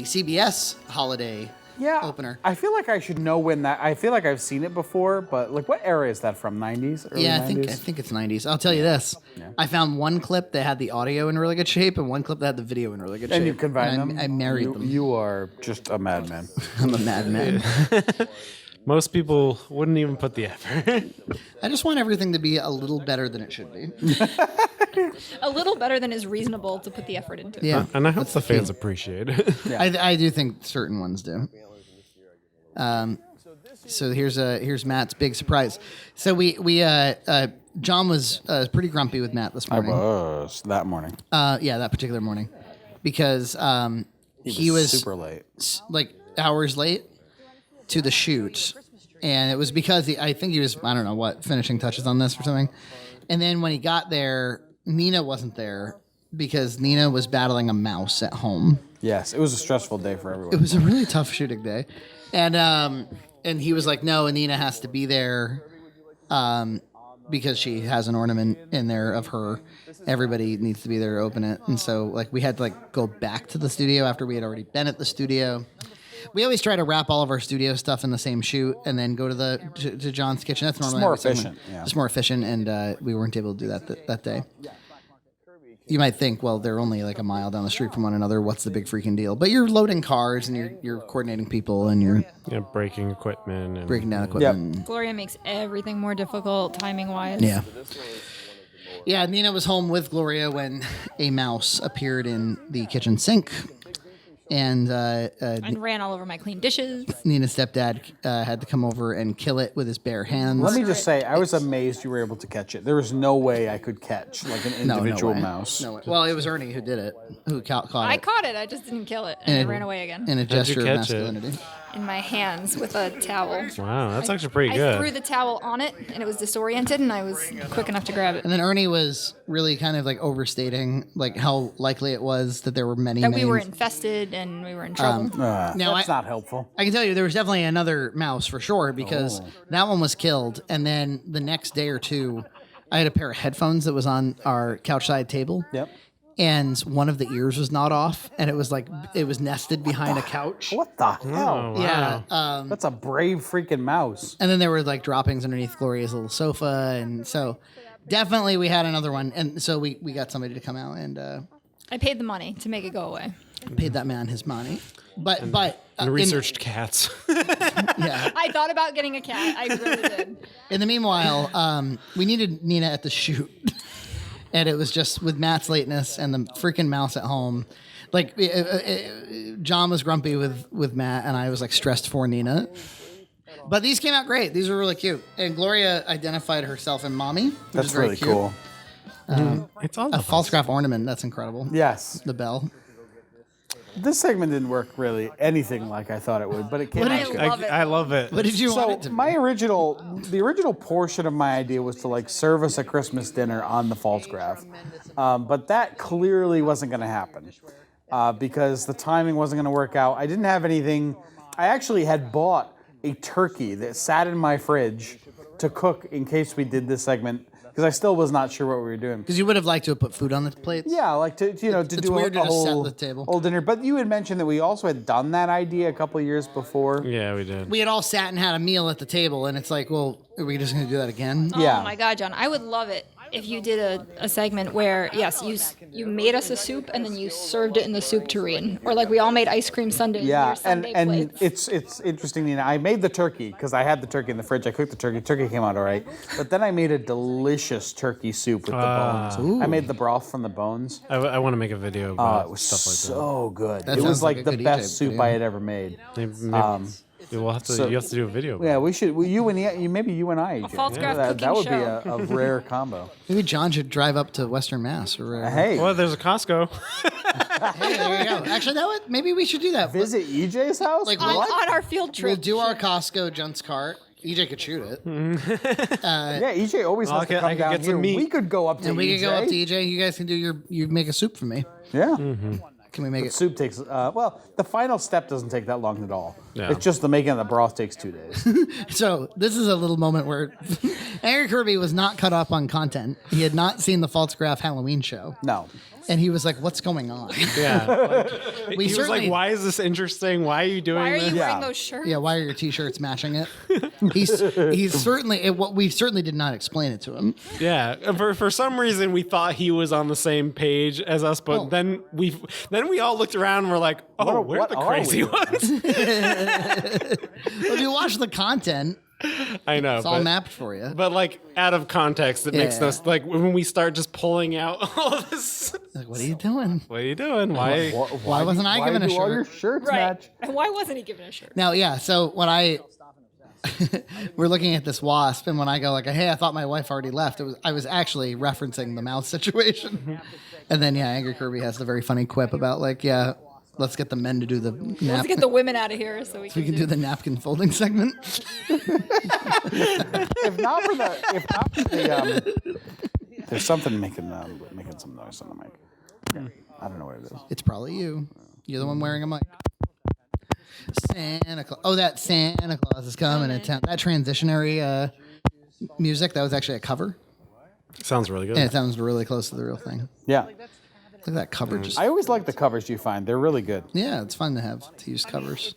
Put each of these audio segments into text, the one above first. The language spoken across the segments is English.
the CBS holiday opener. I feel like I should know when that. I feel like I've seen it before, but like, what era is that from? 90s? Early 90s? I think it's 90s. I'll tell you this. Yeah. I found one clip that had the audio in really good shape and one clip that had the video in really good shape. And you combined them? I married them. You are just a madman. I'm a madman. Most people wouldn't even put the effort. I just want everything to be a little better than it should be. A little better than is reasonable to put the effort into. Yeah. And I hope the fans appreciate it. Yeah. I do think certain ones do. So here's Matt's big surprise. So John was pretty grumpy with Matt this morning. I was that morning. That particular morning, because he was super late, like hours late to the shoot, and it was because I think he was, I don't know what, finishing touches on this or something. And then when he got there, Nina wasn't there because Nina was battling a mouse at home. Yes, it was a stressful day for everyone. It was a really tough shooting day, and he was like, no, Nina has to be there because she has an ornament in there of her. Everybody needs to be there to open it. And so like we had to like go back to the studio after we had already been at the studio. We always try to wrap all of our studio stuff in the same shoot and then go to John's kitchen. That's normally more efficient. Yeah. It's more efficient, and we weren't able to do that day. You might think, well, they're only like a mile down the street from one another. What's the big freaking deal? But you're loading cars and you're coordinating people and you're breaking equipment and breaking down equipment. Yep. Gloria makes everything more difficult timing wise. Yeah. Yeah, Nina was home with Gloria when a mouse appeared in the kitchen sink. And ran all over my clean dishes. Nina's stepdad had to come over and kill it with his bare hands. Let me just say, I was amazed you were able to catch it. There was no way I could catch like an individual mouse. No way. Well, it was Ernie who did it, who caught it. I caught it. I just didn't kill it, and it ran away again. In a gesture of masculinity. In my hands with a towel. Wow, that's actually pretty good. I threw the towel on it, and it was disoriented, and I was quick enough to grab it. And then Ernie was really kind of like overstating like how likely it was that there were many we were infested and we were in trouble. Now, that's not helpful. I can tell you there was definitely another mouse for sure because that one was killed, and then the next day or two, I had a pair of headphones that was on our couch side table. Yep. And one of the ears was not off, and it was nested behind a couch. What the hell? wow. Yeah. That's a brave freaking mouse. And then there were like droppings underneath Gloria's little sofa, and so definitely we had another one, and so we got somebody to come out and I paid the money to make it go away. paid that man his money. But researched cats. Yeah. I thought about getting a cat. I really did. In the meanwhile, we needed Nina at the shoot. And it was just with Matt's lateness and the freaking mouse at home. Like, John was grumpy with Matt, and I was like stressed for Nina. But these came out great. These were really cute. And Gloria identified herself in Mommy, which That's is very really cute. cool. It's all A false graph ornament. That's incredible. Yes. The bell. This segment didn't work really anything like I thought it would, but it came out good. I love it. What did you want it So to the original portion of my idea was to like serve us a Christmas dinner on the false graph, but that clearly wasn't going to happen because the timing wasn't going to work out. I didn't have anything. I actually had bought a turkey that sat in my fridge to cook in case we did this segment because I still was not sure what we were doing. Because you would have liked to have put food on the plates. Yeah, like to do weird to a just whole, set the table. whole dinner. But you had mentioned that we also had done that idea a couple of years before. Yeah, we did. We had all sat and had a meal at the table, and it's like, well, are we just going to do that again? Yeah. Oh my God, John, I would love it if you did a segment where, yes, you made us a soup and then you served it in the soup tureen. Or like we all made ice cream sundaes in your Sunday plates. it's interesting, Nina. I made the turkey because I had the turkey in the fridge. I cooked the turkey. Turkey came out all right. But then I made a delicious turkey soup with the bones. Ooh. I made the broth from the bones. I want to make a video about It was stuff like so good. That It was sounds like like a the good best Egypt soup video. I had ever made. that. We'll have to. You have to do a video. About Yeah, we should. Maybe you and I. AJ. false graph that cooking would show. be a rare combo. Maybe John should drive up to Western Mass or whatever. Hey, Well, there's a Costco. Hey, there you go. Actually, maybe we should do that. visit EJ's house. Like, on our field trip. We'll do our Costco Junt's cart. EJ could shoot it. Yeah, EJ always has to I come could down get some here. meat. We could go up to And we EJ. could go up to EJ. You guys can do you make a soup for me. Yeah. Can we make it? Soup takes, the final step doesn't take that long at all. Yeah. It's just the making of the broth takes 2 days. So this is a little moment where Angry Kirby was not cut up on content. He had not seen the False Graph Halloween show. No. And he was like, what's going on? Yeah. Like, We he was certainly- like, why is this interesting? Why are you doing Why are this? you Yeah. wearing those shirts? Yeah, why are your t-shirts matching it? He's certainly, we certainly did not explain it to him. Yeah, for some reason we thought he was on the same page as us, but Oh. then we all looked around and we're like, oh, we're what the are crazy we? ones. If you watch the content, I know, it's all mapped for you. but like out of context, it makes Yeah. us like when we start just pulling out all this. Like, what are you doing? What are you doing? Why? Why wasn't I given a do all shirt? your shirts Right. match? And why wasn't he given a shirt? Now, yeah, so when we're looking at this wasp, and when I go like, hey, I thought my wife already left, I was actually referencing the mouse situation. And then, yeah, Angry Kirby has the very funny quip about like, yeah, let's get the men to do the Let's nap. get the women out of here so we We can do the napkin folding segment. If not for the there's something making some noise on the mic. Yeah, I don't know what it is. It's probably you. You're the one wearing a mic. Santa Claus. Oh, that Santa Claus is coming to town. That transitionary music, that was actually a cover. Sounds really good. And it sounds really close to the real thing. Yeah, Look at that cover. Just I always like the covers you find. They're really good. yeah, it's fun to use covers.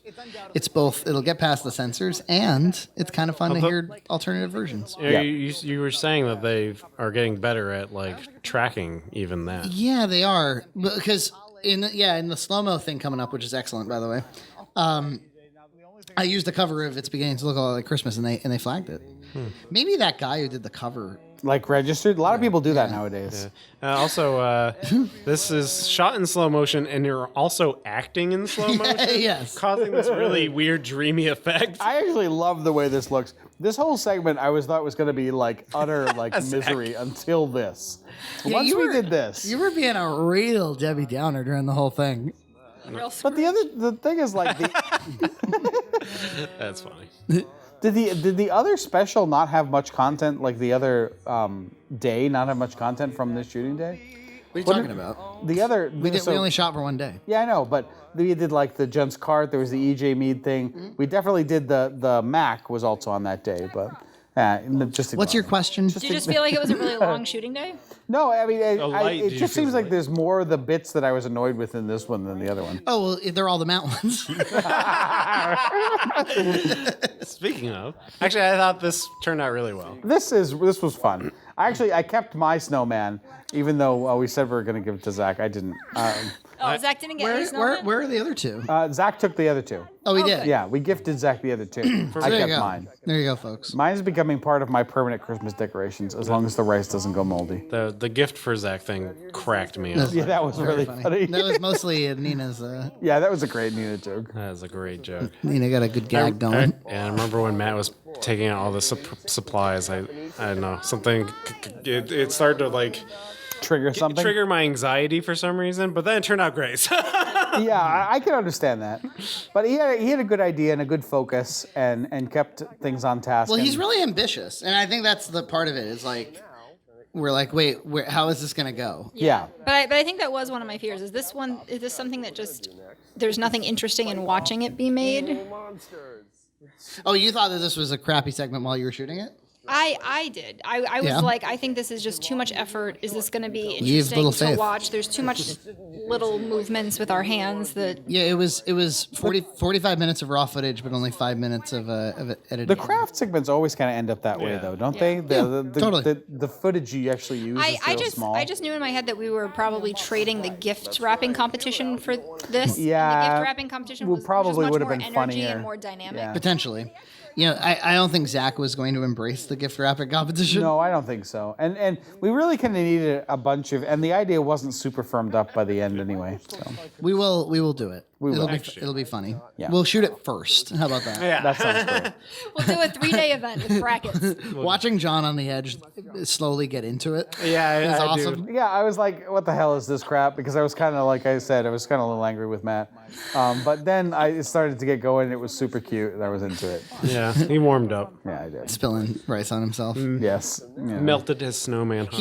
It's both. It'll get past the censors, and it's kind of fun to hear alternative versions. Yeah, Yeah. you were saying that they are getting better at like tracking even that. Yeah, they are because in the slow mo thing coming up, which is excellent by the way. I used the cover of It's Beginning to Look a Lot Like Christmas, and they flagged it. Maybe that guy who did the cover. Like registered. A lot of people do that nowadays. Also, this is shot in slow motion, and you're also acting in slow motion, Yes. causing this really weird, dreamy effect. I actually love the way this looks. This whole segment I thought was going to be like utter like misery until this. Yeah, Once you we were- did this. You were being a real Debbie Downer during the whole thing. Real But the thing is like That's funny. did the other special not have much content, like the other day not have much content from this shooting day? What are you talking about? The other We only shot for one day. yeah, I know, but we did like the Junt's cart. There was the EJ Mead thing. We definitely did the Mac was also on that day, but just What's your ignore it. question? Did you just feel like it was a really long shooting day? No, I mean light, it do you just feel seems like light? there's more of the bits that I was annoyed with in this one than the other one. Oh, well, they're all the Mount ones. Speaking of, actually, I thought this turned out really well. This was fun. I kept my snowman, even though we said we were going to give it to Zach. I didn't. Oh, Zach didn't get his snowman? Where are the other two? Zach took the other two. Oh, we did. Yeah, we gifted Zach the other two. I There you kept go. mine. There you go, folks. Mine is becoming part of my permanent Christmas decorations, as long as the rice doesn't go moldy. The gift for Zach thing cracked me up. Yeah, that was really funny. That was mostly Nina's. Yeah, that was a great Nina joke. That was a great joke. Nina got a good gag going. I remember when Matt was taking out all the supplies. I don't know, something. It started to like Trigger something. trigger my anxiety for some reason, but then it turned out great. Yeah, I can understand that. But he had a good idea and a good focus and kept things on task. Well, and- he's really ambitious, and I think that's the part of it. Is like we're like, wait, how is this gonna go? yeah. But I think that was one of my fears. Is this something that just there's nothing interesting in watching it be made? Oh, you thought that this was a crappy segment while you were shooting it? I did. I was Yeah. like, I think this is just too much effort. Is this going to be You have little interesting to faith. watch? There's too much little movements with our hands that. Yeah, it was 45 minutes of raw footage, but only 5 minutes of editing. The craft segments always kind of end up that way, Yeah. though, don't they? totally. The footage you actually use is real small. I just knew in my head that we were probably trading the gift wrapping competition for this. Yeah, And the gift wrapping competition well, was probably much would have more been energy funnier. and more dynamic. Yeah. Potentially. You know, I don't think Zach was going to embrace the gift wrapping competition. No, I don't think so. And we really kind of needed a bunch of, and the idea wasn't super firmed up by the end anyway. So We will do it. We will. It'll be funny. Yeah. We'll shoot it first. How about that? Yeah. that sounds great. We'll do a 3-day event with brackets. Watching John on the edge slowly get into it. Yeah, is I awesome. do. Yeah, I was like, what the hell is this crap? Because I was kind of, like I said, I was kind of a little angry with Matt. But then it started to get going, and it was super cute, and I was into it. Yeah, he warmed up. Yeah, I did. Spilling rice on himself. Yes. Yeah. Melted his snowman heart.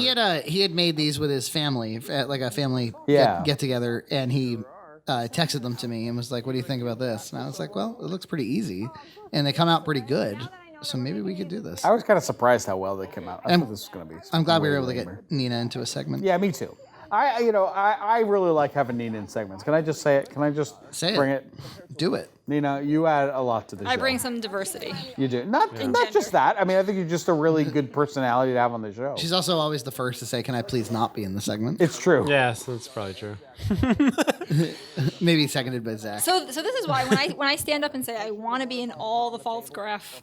He had made these with his family at like a family Yeah. get together, and he texted them to me and was like, "What do you think about this?" And I was like, "Well, it looks pretty easy, and they come out pretty good." So maybe we could do this. I was kind of surprised how well they came out. I thought this was going to be. I'm glad we were able to way get lamer. Nina into a segment. Yeah, me too. I really like having Nina in segments. Can I just say it? Can I just bring it? Do it. Nina, you add a lot to the show. I bring some diversity. You do. Not just that. I mean, I think you're just a really good personality to have on the show. She's also always the first to say, "Can I please not be in the segment?" It's true. Yes, that's probably true. Maybe seconded by Zach. So this is why when I stand up and say I want to be in all the false graph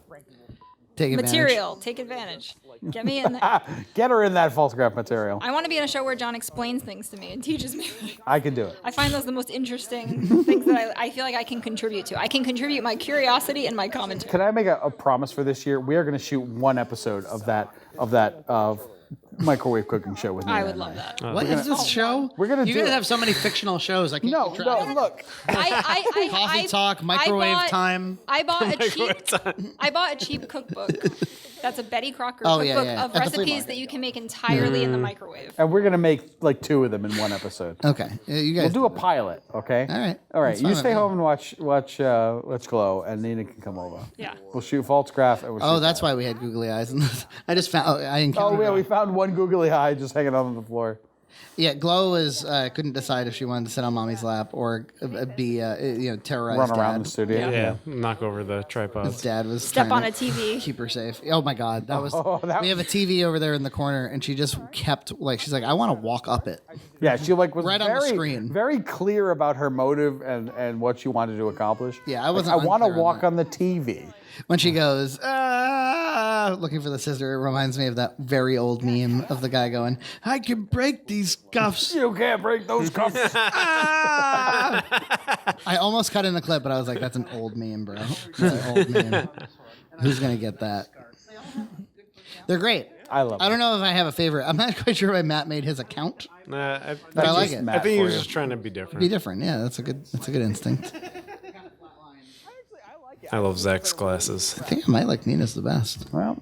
Take advantage. material, take advantage. Get me in there. Get her in that false graph material. I want to be in a show where John explains things to me and teaches me. I can do it. I find those the most interesting things that I feel like I can contribute to. I can contribute my curiosity and my commentary. Can I make a promise for this year? We are going to shoot one episode of that microwave cooking show with Nina. I would love that. What is this show? We're gonna You do guys it. have so many fictional shows. I can't No, keep track. no, look. Coffee talk, microwave time. I bought a cheap cookbook. That's a Betty Crocker Oh, cookbook yeah, yeah. of At the flea recipes market. that you can make entirely in the microwave. And we're going to make like 2 of them in one episode. Okay, you guys. We'll do a pilot, okay? All right. All right. That's You fine stay with me. home and watch Let's Glow, and Nina can come over. Yeah. We'll shoot false graph. And we'll Oh, shoot that's that. why we had googly eyes. I just found. I Oh, encountered. yeah, we found one googly eye just hanging out on the floor. Yeah, Glow was couldn't decide if she wanted to sit on mommy's lap or be terrorize Run dad. around the studio. Yeah, knock over the tripods. Dad was Step trying on to a TV. keep her safe. Oh my God, that was. that we have a TV over there in the corner, and she just kept she's like, I want to walk up it. Yeah, she was Right on the screen. very clear about her motive and what she wanted to accomplish. Yeah, I wasn't I want to unclear on walk that. on the TV. When she goes, looking for the scissor, it reminds me of that very old meme of the guy going, I can break these cuffs. You can't break those cuffs. I almost cut in the clip, but I was like, that's an old meme, bro. That's an old meme. Who's going to get that? They're great. I love I don't it. know if I have a favorite. I'm not quite sure why Matt made his account. I But I like just it. Matt think he for was you. just trying to be different. Be different. Yeah, that's a good instinct. I love Zach's glasses. I think I might like Nina's the best. Well,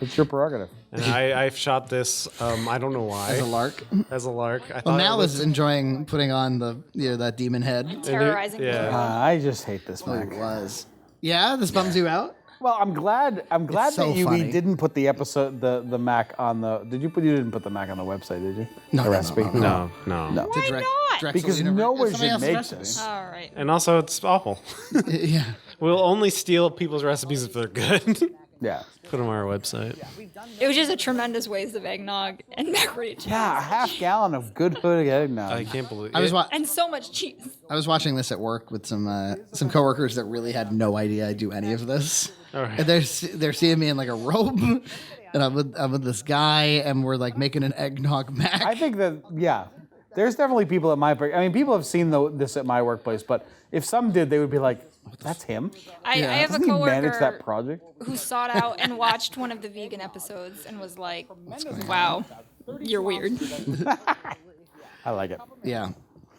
it's your prerogative. And I've shot this. I don't know why. As a lark. As a lark. I Well, thought Matt it was looked- enjoying putting on that demon head. Terrorizing Yeah. people. I just hate this Mac. It was. Yeah, this bums you out? Well, I'm glad so that you funny. didn't put the episode the Mac on the. You didn't put the Mac on the website, did you? No, the no, recipe. No, no. No. Why not? Because no one should make this. All right. And also, it's awful. Yeah. We'll only steal people's recipes if they're good. Yeah. Put them on our website. It was just a tremendous waste of eggnog and macaroni and cheese. Yeah, a half gallon of good hood eggnog. I can't believe I was it. And so much cheese. I was watching this at work with some coworkers that really had no idea I do any of this. All right. And they're seeing me in like a robe, and I'm with this guy, and we're like making an eggnog mac. I think that there's definitely people at my. I mean, people have seen this at my workplace, but if some did, they would be like, "That's him." I have a Doesn't he manage that coworker project? who sought out and watched one of the vegan episodes and was like, "Wow, you're weird." I like it. Yeah.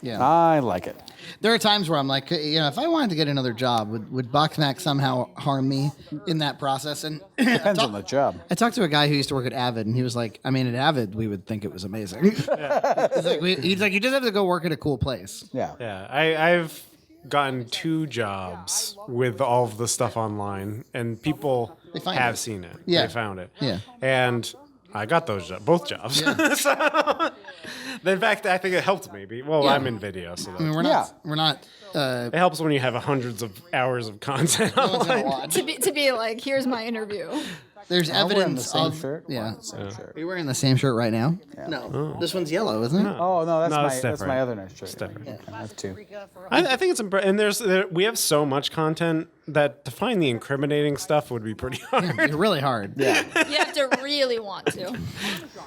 I like it. There are times where I'm like, if I wanted to get another job, would BoxMac somehow harm me in that process? And Depends on the job. I talked to a guy who used to work at Avid, and he was like, at Avid, we would think it was amazing. He's like, you just have to go work at a cool place. Yeah. Yeah, I've gotten 2 jobs with all of the stuff online, and people find have it. seen it. Yeah. They found it. Yeah. And I got both jobs. So, in fact, I think it helped me. Well, I'm in video, so I mean, that, we're not. it helps when you have hundreds of hours of content No one's gonna online. watch. to be like, here's my interview. There's We're wearing the evidence same of shirt. yeah. Same shirt. Are you wearing the same shirt right now? No, this one's yellow, isn't it? Oh no, No, it's that's different. my other nice shirt. It's different. I have 2. I think it's and we have so much content that to find the incriminating stuff would be pretty hard. It's really hard. Yeah. You have to really want to.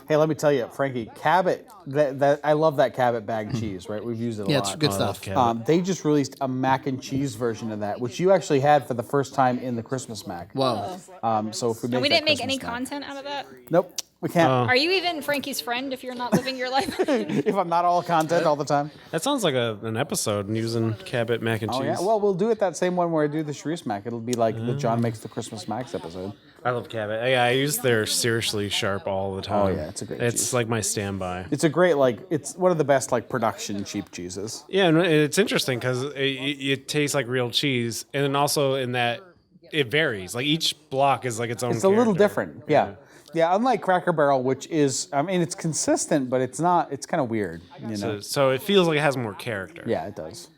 Hey, let me tell you, Frankie, Cabot. That I love that Cabot bag cheese. Right, we've used it a Yeah, lot. it's good stuff. They just released a mac and cheese version of that, which you actually had for the first time in the Christmas mac. Whoa. So if we make We that didn't make Christmas any mac- content out of that. Nope, we can't. Are you even Frankie's friend if you're not living your life? If I'm not all content all the time. That sounds like an episode using Cabot mac and cheese. Oh yeah. Well, we'll do it that same one where I do the Sharice mac. It'll be like the John makes the Christmas macs episode. I love Cabot. Yeah, I use their seriously sharp all the time. Oh, yeah, it's a great It's cheese. like my standby. It's a great it's one of the best production cheap cheeses. Yeah, and it's interesting because it tastes like real cheese, and then also in that it varies. Like each block is like its own. It's a little character. different. Yeah, unlike Cracker Barrel, which is, I mean, it's consistent, but it's not. It's kind of weird, you know. So it feels like it has more character. Yeah, it does.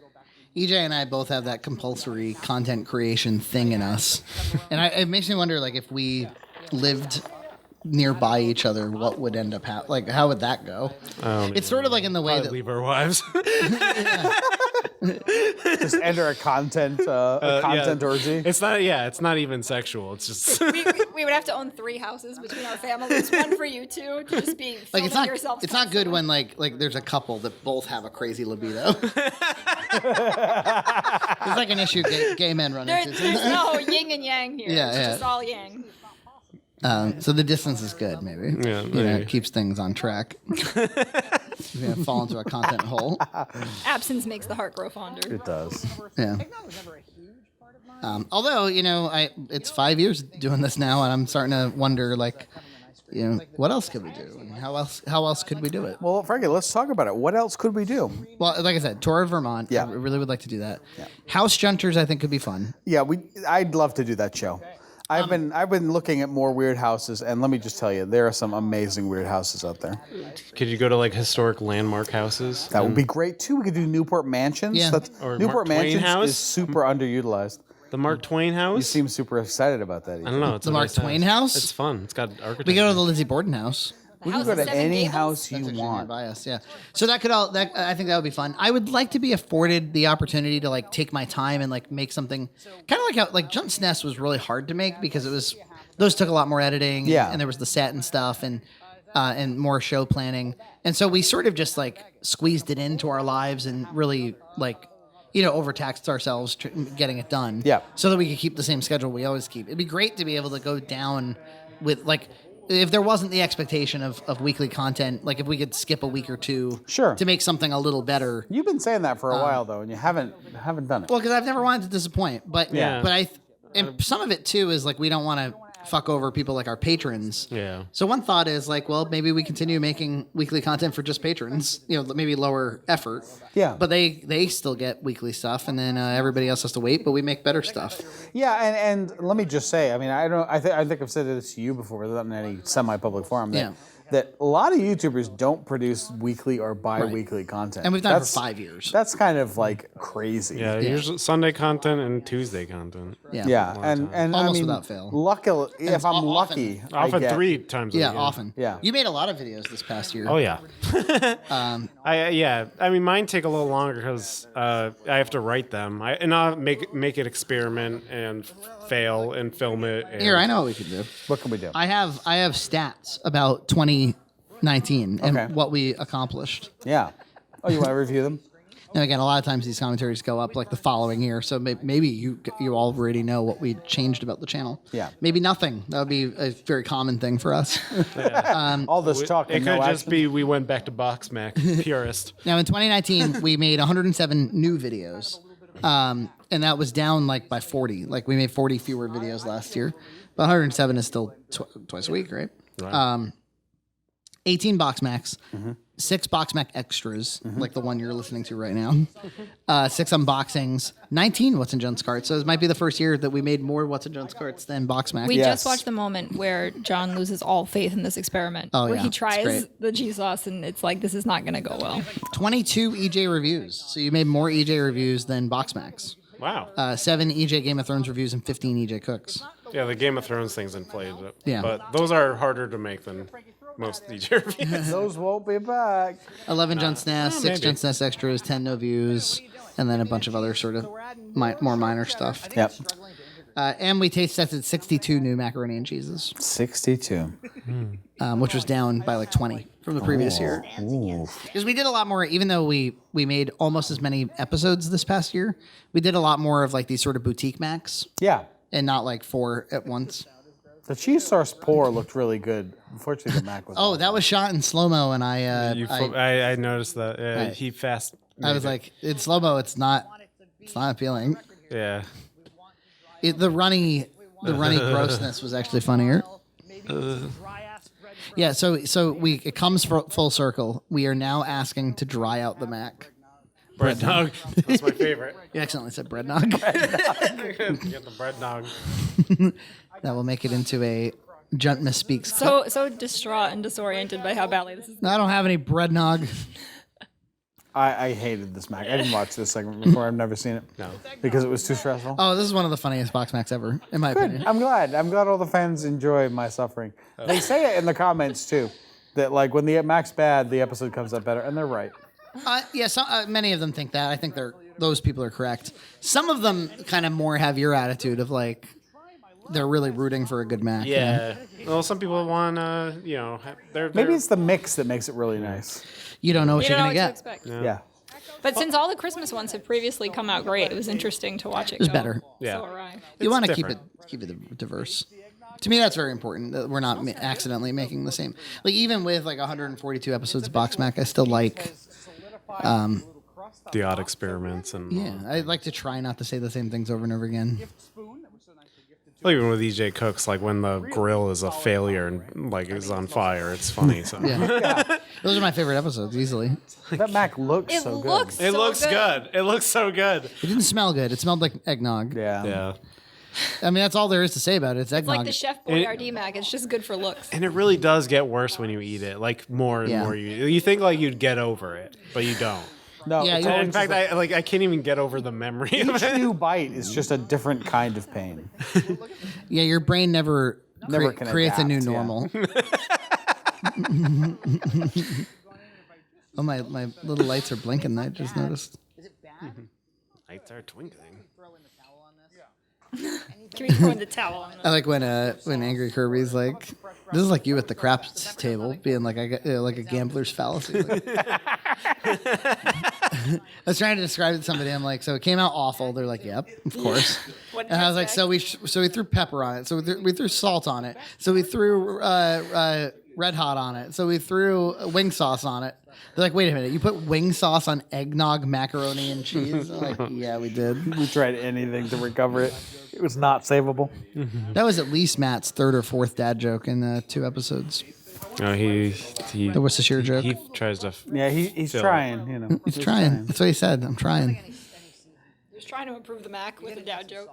EJ and I both have that compulsory content creation thing in us, and it makes me wonder, like, if we lived nearby each other, what would end up happening? Like, how would that go? It's sort of like in the way Probably that leave our wives. Just enter a content orgy. It's not. Yeah, it's not even sexual. It's just. We would have to own 3 houses between our families, one for you two, to just be like it's not yourselves it's not good when like there's a couple that both have a crazy libido. It's like an issue gay men run into. There's no yin and yang here. Yeah, it's yeah. just all yang. So the distance is good, maybe. Yeah, You know, maybe. it keeps things on track. You're gonna fall into a content hole. Absence makes the heart grow fonder. It does. Yeah. Although, you know, it's 5 years doing this now, and I'm starting to wonder, like, you know, what else could we do, and how else could we do it? Well, Frankie, let's talk about it. What else could we do? Well, like I said, tour of Vermont. Yeah. I really would like to do that. Yeah. House Junters, I think, could be fun. Yeah, I'd love to do that show. I've been looking at more weird houses, and let me just tell you, there are some amazing weird houses out there. Could you go to like historic landmark houses? That would be great too. We could do Newport Mansions. Yeah. Or Newport Mark Twain Mansions House? is super underutilized. The Mark Twain house. You seem super excited about that. I don't know. It's The a Mark nice Twain house? It's fun. It's got architecture. We go to the Lizzie Borden house. We can House go of to Seven any Gables? house you That's actually want. nearby us, yeah. So that could all. I think that would be fun. I would like to be afforded the opportunity to like take my time and like make something kind of like how like Junt's Nest was really hard to make because those took a lot more editing. Yeah. And there was the set and stuff and more show planning. And so we sort of just like squeezed it into our lives and really like, you know, overtaxed ourselves getting it done. Yeah. So that we could keep the same schedule we always keep. It'd be great to be able to go down with like, if there wasn't the expectation of weekly content, like if we could skip a week or two Sure. to make something a little better. You've been saying that for a while though, and you haven't done it. Well, because I've never wanted to disappoint, but Yeah. and some of it too is like we don't want to fuck over people like our patrons. Yeah. So one thought is like, well, maybe we continue making weekly content for just patrons. You know, maybe lower effort. Yeah. But they still get weekly stuff, and then everybody else has to wait. But we make better stuff. Yeah, and let me just say, I mean, I think I've said this to you before, without in any semi-public forum, that a lot of YouTubers don't produce weekly or bi-weekly content, And we've done it for 5 years. That's kind of like crazy. Yeah, usually Sunday content and Tuesday content. Yeah, and Almost I mean, without fail. Luckily, if I'm often. lucky, Often I get, 3 times a Yeah, week. often. Yeah. You made a lot of videos this past year. Oh yeah. I mean, mine take a little longer because I have to write them. I'll make it experiment and fail and film it. And Here, I know what we can do. What can we do? I have stats about 2019 and Okay. what we accomplished. Yeah. Oh, you want to review them? And again, a lot of times these commentaries go up like the following year, so maybe you already know what we changed about the channel. Yeah. Maybe nothing. That would be a very common thing for us. All this talk It and could no just action. be we went back to BoxMac purist. Now in 2019, we made 107 new videos, and that was down like by 40. Like we made 40 fewer videos last year, but 107 is still twice a week, right? Right. 18 BoxMacs, 6 BoxMac extras, like the one you're listening to right now, 6 unboxings, 19 What's in Junt's Carts. So this might be the first year that we made more What's in Junt's Carts than BoxMac. We Yes. just watched the moment where John loses all faith in this experiment. Oh, where yeah, he it's tries great. the cheese sauce and it's like, this is not going to go well. 22 EJ reviews. So you made more EJ reviews than BoxMacs. Wow. 7 EJ Game of Thrones reviews and 15 EJ Cooks. Yeah, the Game of Thrones thing's inflated it. Yeah. But those are harder to make than most DJ reviews. Those won't be back. 11 Junt's Nest, 6 maybe. Junt's Nest extras, 10 no views, and then a bunch of other sort of more minor stuff. Yep. And we taste tested 62 new macaroni and cheeses, 62. which was down by like 20 from the previous year. Because we did a lot more, even though we made almost as many episodes this past year, we did a lot more of like these sort of boutique Macs Yeah. and not like 4 at once. The cheese sauce pour looked really good. Unfortunately, the mac was. Oh, that was shot in slow-mo, and I noticed that. Yeah, he fast. I was like, in slow-mo, it's not appealing. Yeah. The runny grossness was actually funnier. Yeah, so it comes full circle. We are now asking to dry out the Mac. Bread nog. That's my favorite. You accidentally said bread nog. You get the bread nog. That will make it into a Junt misspeaks. So distraught and disoriented by how badly this is. I don't have any bread nog. I hated this Mac. I didn't watch this segment before. I've never seen it. No. Because it was too stressful. Oh, this is one of the funniest BoxMacs ever, in my opinion. I'm glad. I'm glad all the fans enjoy my suffering. They say it in the comments too, that like when the Mac's bad, the episode comes up better, and they're right. Yeah, many of them think that. I think those people are correct. Some of them kind of more have your attitude of like they're really rooting for a good Mac. Yeah. Well, some people want they're Maybe it's the mix that makes it really nice. You don't know what You you're don't know gonna what to get. expect. Yeah. But since all the Christmas ones have previously come out great, it was interesting to watch it. It was better. Yeah. So awry. You want to keep different. it diverse. To me, that's very important that we're not accidentally making the same. Like even with like 142 episodes of BoxMac, I still like. the odd experiments and Yeah, I like to try not to say the same things over and over again. Well, even with EJ Cooks, like when the grill is a failure and like is on fire, it's funny. So Yeah, those are my favorite episodes easily. That Mac looks It so looks. good. it so looks good. It looks so good. It didn't smell good. It smelled like eggnog. Yeah. Yeah. I mean, that's all there is to say about it. It's It's eggnog. like the Chef Boyardee Mac. It's just good for looks. And it really does get worse when you eat it. Like more and Yeah. more you think like you'd get over it, but you don't. No, Yeah, it's you- always In fact, just I can't even get over the memory of each it. new bite is just a different kind of pain. Yeah, your brain never can creates a new adapt, yeah. normal. Oh, my little lights are blinking. I just noticed. Lights are twinkling. Can we throw in the towel on I like when Angry Kirby's like, "This is like you at the craps table," being like, "I got like a gambler's fallacy." I was trying to describe it to somebody. I'm like, so it came out awful. They're like, "Yep, of course." What did And you I was like, expect? so we threw pepper on it. So we threw salt on it. So we threw red hot on it. So we threw wing sauce on it. They're like, wait a minute, you put wing sauce on eggnog, macaroni, and cheese? I'm like, yeah, we did. We tried anything to recover it. It was not savable. That was at least Matt's third or fourth dad joke in 2 episodes. No, he The Worcestershire joke. he tries to. Yeah, he's Fill it. trying, you know. He's trying. That's what he said. I'm trying. Just trying to improve the Mac with a dad joke.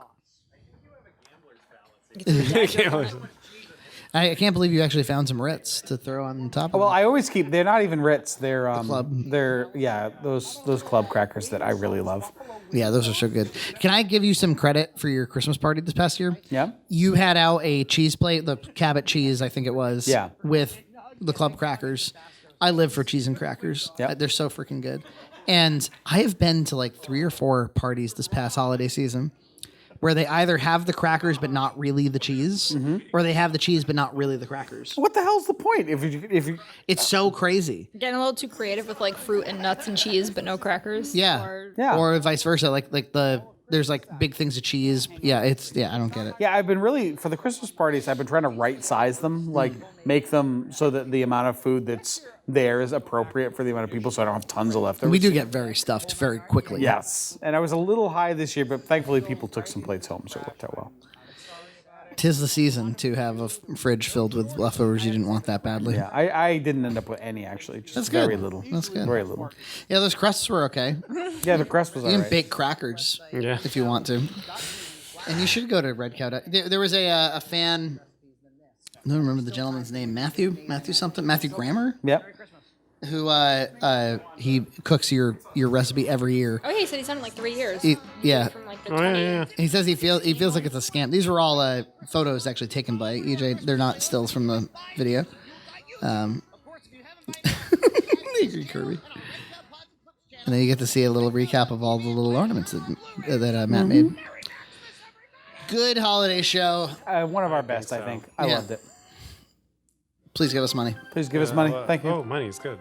I can't believe you actually found some Ritz to throw on top of Well, it. I always keep. They're not even Ritz. They're club. They're those club crackers that I really love. Yeah, those are so good. Can I give you some credit for your Christmas party this past year? Yeah. You had out a cheese plate, the Cabot cheese, I think it was. Yeah. With the club crackers. I live for cheese and crackers. Yep. They're so freaking good. And I have been to like 3 or 4 parties this past holiday season where they either have the crackers but not really the cheese, or they have the cheese but not really the crackers. What the hell's the point? If you It's so crazy. Getting a little too creative with like fruit and nuts and cheese, but no crackers. Yeah. Or, Yeah. Or vice versa. Like there's like big things of cheese. Yeah, I don't get it. Yeah, I've been really for the Christmas parties. I've been trying to right size them, like make them so that the amount of food that's there is appropriate for the amount of people, so I don't have tons of leftovers. We do get very stuffed very quickly. Yes, and I was a little high this year, but thankfully people took some plates home, so it worked out well. 'Tis the season to have a fridge filled with leftovers you didn't want that badly. Yeah, I didn't end up with any actually, just That's good. very little. That's good. Very little. Yeah, those crusts were okay. Yeah, the crust was You can alright. bake crackers Yeah. if you want to. And you should go to Red Cow. There was a fan. I don't remember the gentleman's name. Matthew something. Matthew Grammer, Yep. who he cooks your recipe every year. Oh, yeah, he said he's done it in like 3 years. Yeah. From like the Oh, 20. yeah. He says he feels like it's a scam. These were all photos actually taken by EJ. They're not stills from the video. Angry Kirby. And then you get to see a little recap of all the little ornaments that Matt made. Good holiday show. One of our best, I think. I Yeah. loved it. Please give us money. Please give us money. Thank you. Oh, money's good.